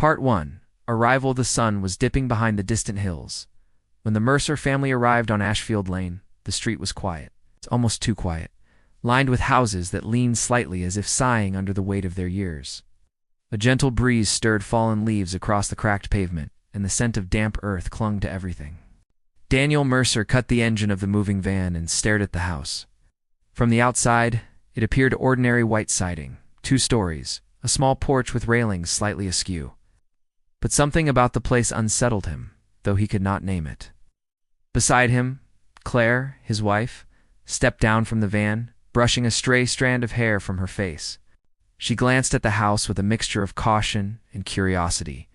Part 1. Arrival. The sun was dipping behind the distant hills. When the Mercer family arrived on Ashfield Lane, the street was quiet. It's almost too quiet, lined with houses that leaned slightly as if sighing under the weight of their years. A gentle breeze stirred fallen leaves across the cracked pavement, and the scent of damp earth clung to everything. Daniel Mercer cut the engine of the moving van and stared at the house. From the outside, it appeared ordinary white siding, 2 stories, a small porch with railings slightly askew. But something about the place unsettled him, though he could not name it. Beside him, Claire, his wife, stepped down from the van, brushing a stray strand of hair from her face. She glanced at the house with a mixture of caution and curiosity.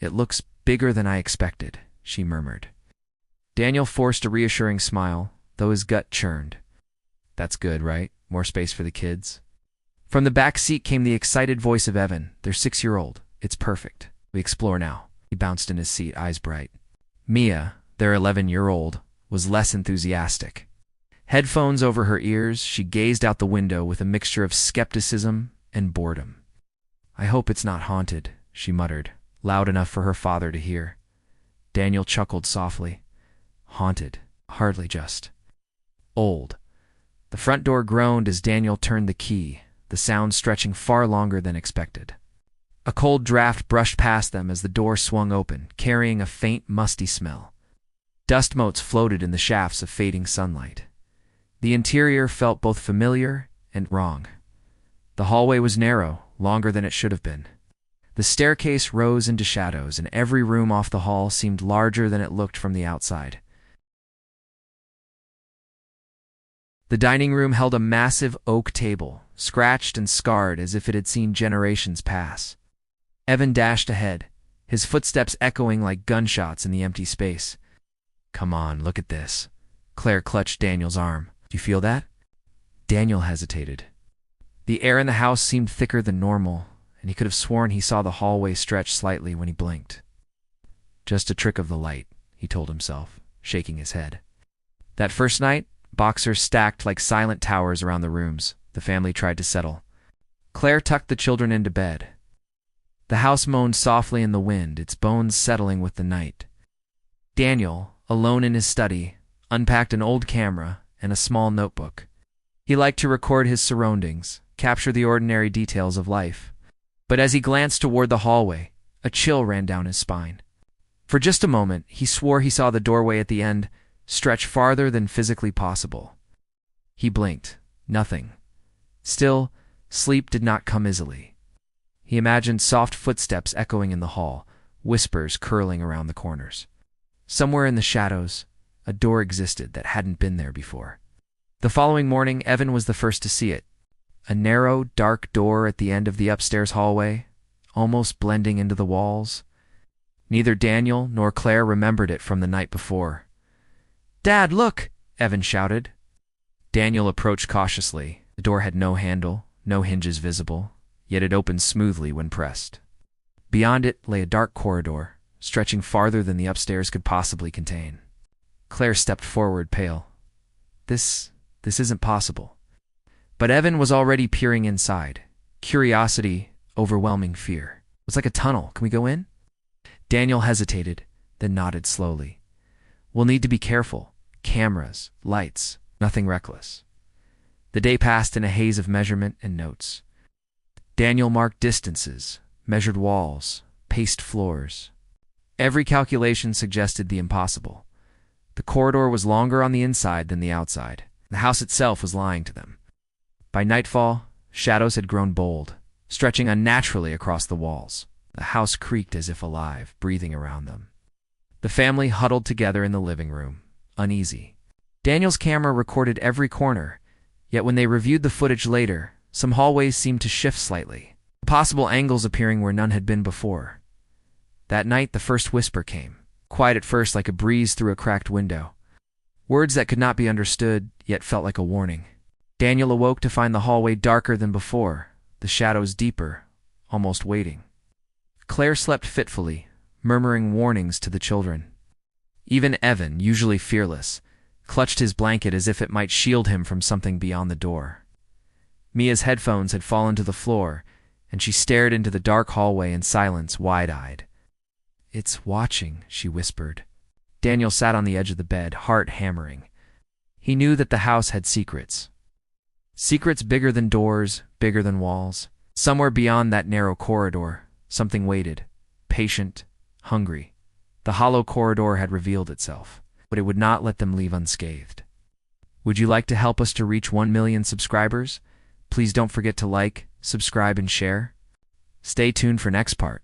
"It looks bigger than I expected," she murmured. Daniel forced a reassuring smile, though his gut churned. "That's good, right? More space for the kids?" From the back seat came the excited voice of Evan, their 6-year-old. "It's perfect. We explore now." He bounced in his seat, eyes bright. Mia, their 11-year-old, was less enthusiastic. Headphones over her ears, she gazed out the window with a mixture of skepticism and boredom. "I hope it's not haunted," she muttered, loud enough for her father to hear. Daniel chuckled softly. "Haunted? Hardly just. Old." The front door groaned as Daniel turned the key, the sound stretching far longer than expected. A cold draft brushed past them as the door swung open, carrying a faint, musty smell. Dust motes floated in the shafts of fading sunlight. The interior felt both familiar and wrong. The hallway was narrow, longer than it should have been. The staircase rose into shadows, and every room off the hall seemed larger than it looked from the outside. The dining room held a massive oak table, scratched and scarred as if it had seen generations pass. Evan dashed ahead, his footsteps echoing like gunshots in the empty space. "Come on, look at this." Claire clutched Daniel's arm. "Do you feel that?" Daniel hesitated. The air in the house seemed thicker than normal, and he could have sworn he saw the hallway stretch slightly when he blinked. "Just a trick of the light," he told himself, shaking his head. That first night, boxers stacked like silent towers around the rooms. The family tried to settle. Claire tucked the children into bed. The house moaned softly in the wind, its bones settling with the night. Daniel, alone in his study, unpacked an old camera and a small notebook. He liked to record his surroundings, capture the ordinary details of life. But as he glanced toward the hallway, a chill ran down his spine. For just a moment, he swore he saw the doorway at the end stretch farther than physically possible. He blinked. Nothing. Still, sleep did not come easily. He imagined soft footsteps echoing in the hall, whispers curling around the corners. Somewhere in the shadows, a door existed that hadn't been there before. The following morning, Evan was the first to see it. A narrow, dark door at the end of the upstairs hallway, almost blending into the walls. Neither Daniel nor Claire remembered it from the night before. "Dad, look!" Evan shouted. Daniel approached cautiously. The door had no handle, no hinges visible, yet it opened smoothly when pressed. Beyond it lay a dark corridor, stretching farther than the upstairs could possibly contain. Claire stepped forward, pale. This isn't possible." But Evan was already peering inside. Curiosity, overwhelming fear. "It's like a tunnel. Can we go in?" Daniel hesitated, then nodded slowly. "We'll need to be careful. Cameras, lights, nothing reckless." The day passed in a haze of measurement and notes. Daniel marked distances, measured walls, paced floors. Every calculation suggested the impossible. The corridor was longer on the inside than the outside. The house itself was lying to them. By nightfall, shadows had grown bold, stretching unnaturally across the walls. The house creaked as if alive, breathing around them. The family huddled together in the living room, uneasy. Daniel's camera recorded every corner, yet when they reviewed the footage later, some hallways seemed to shift slightly, possible angles appearing where none had been before. That night, the first whisper came, quiet at first like a breeze through a cracked window. Words that could not be understood, yet felt like a warning. Daniel awoke to find the hallway darker than before, the shadows deeper, almost waiting. Claire slept fitfully, murmuring warnings to the children. Even Evan, usually fearless, clutched his blanket as if it might shield him from something beyond the door. Mia's headphones had fallen to the floor, and she stared into the dark hallway in silence, wide-eyed. "It's watching," she whispered. Daniel sat on the edge of the bed, heart hammering. He knew that the house had secrets. Secrets bigger than doors, bigger than walls. Somewhere beyond that narrow corridor, something waited, patient, hungry. The hollow corridor had revealed itself, but it would not let them leave unscathed. Would you like to help us to reach 1 million subscribers? Please don't forget to like, subscribe, and share. Stay tuned for next part.